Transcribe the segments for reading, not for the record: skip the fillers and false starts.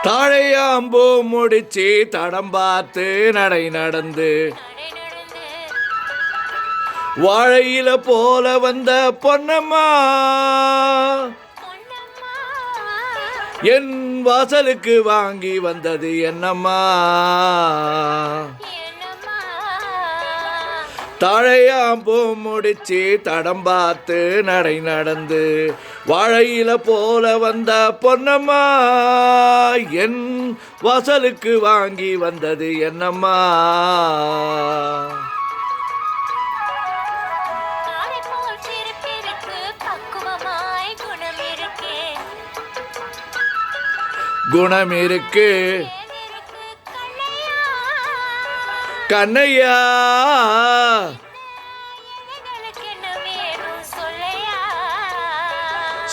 தாழையாம்பூ முடிச்சு தடம் பார்த்து நடை நடந்து வாழையில போல வந்த பொன்னம்மா என் வாசலுக்கு வாங்கி வந்தது என்னம்மா. தாழையாம்பூ முடிச்சு தடம் பார்த்து நடை நடந்து வாழையில போல வந்த பொன்னம்மா என் வாசலுக்கு வாங்கி வந்தது என்னம்மா. குணம் இருக்கு கண்ணையா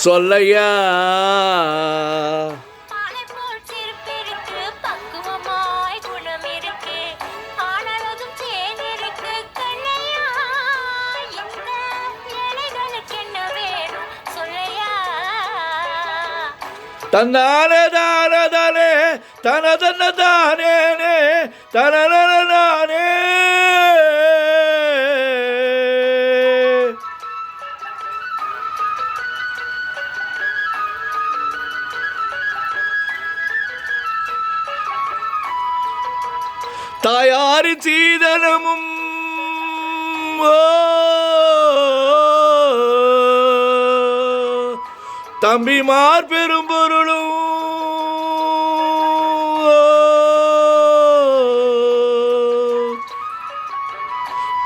சொல்லையா. தன்னானே தானே தனதன்ன தானே தனே தாயாரி சீதனமும் தம்பிமார் பெரும்பொருளும்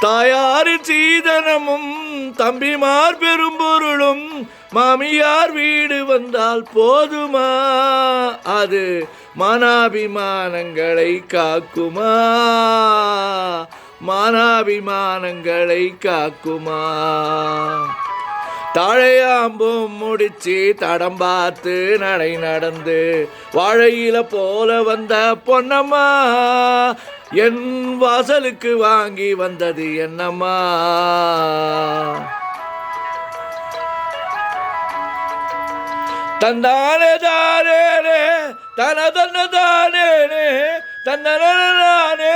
தாயாரின் சீதனமும் தம்பிமார் பெரும்பொருளும் மாமியார் வீடு வந்தால் போதுமா அது மானாபிமானங்களை காக்குமா மானாபிமானங்களை காக்குமா. தாழையாம்பும் முடிச்சு தடம் பார்த்து நடை நடந்து வாழையில போல வந்த பொன்னம்மா என் வாசலுக்கு வாங்கி வந்தது என்னம்மா. தந்தானே தானே தனதன்ன தானே தன்னே.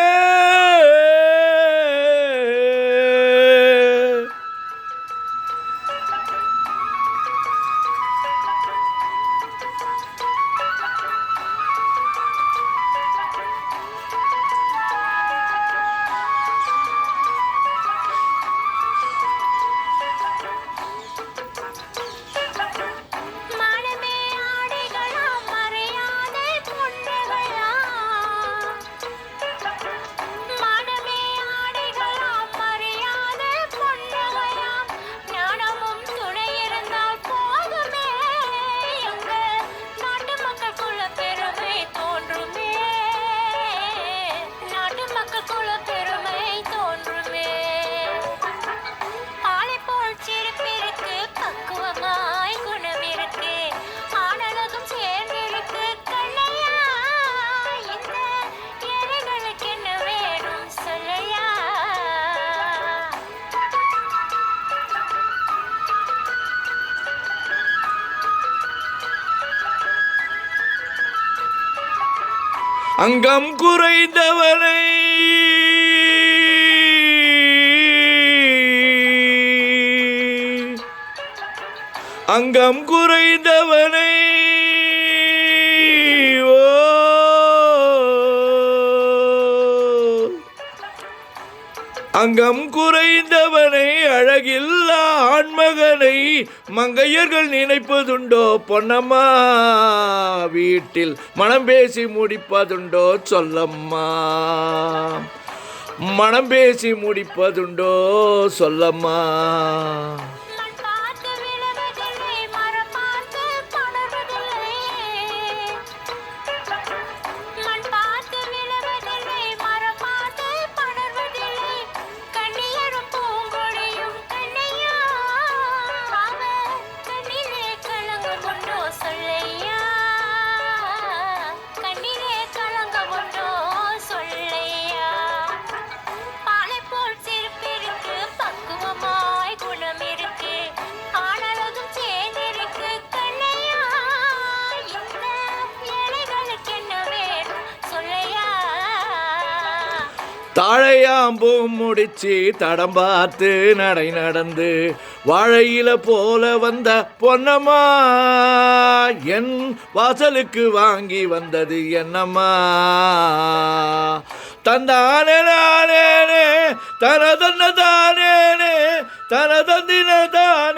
அங்கம் குறைந்தவனை அங்கம் குறைந்தவனை அங்கம் குறைந்தவனை அழகில்லா ஆண்மகனை மங்கையர்கள் நினைப்பதுண்டோ பொன்னம்மா வீட்டில் மனம் பேசி முடிப்பதுண்டோ சொல்லம்மா மனம் பேசி முடிப்பதுண்டோ சொல்லம்மா. பாலை போல் சிரிப்பிருக்கு பக்குவமாய் குணம் இருக்கு தாழையாம்பூ முடிச்சு தடம் பார்த்து நடை நடந்து வாழையில போல வந்த பொன்னம்மா என் வாசலுக்கு வாங்கி வந்தது என்னம்மா தந்தானே நானே தன தன்ன தானே தன தந்தின தானே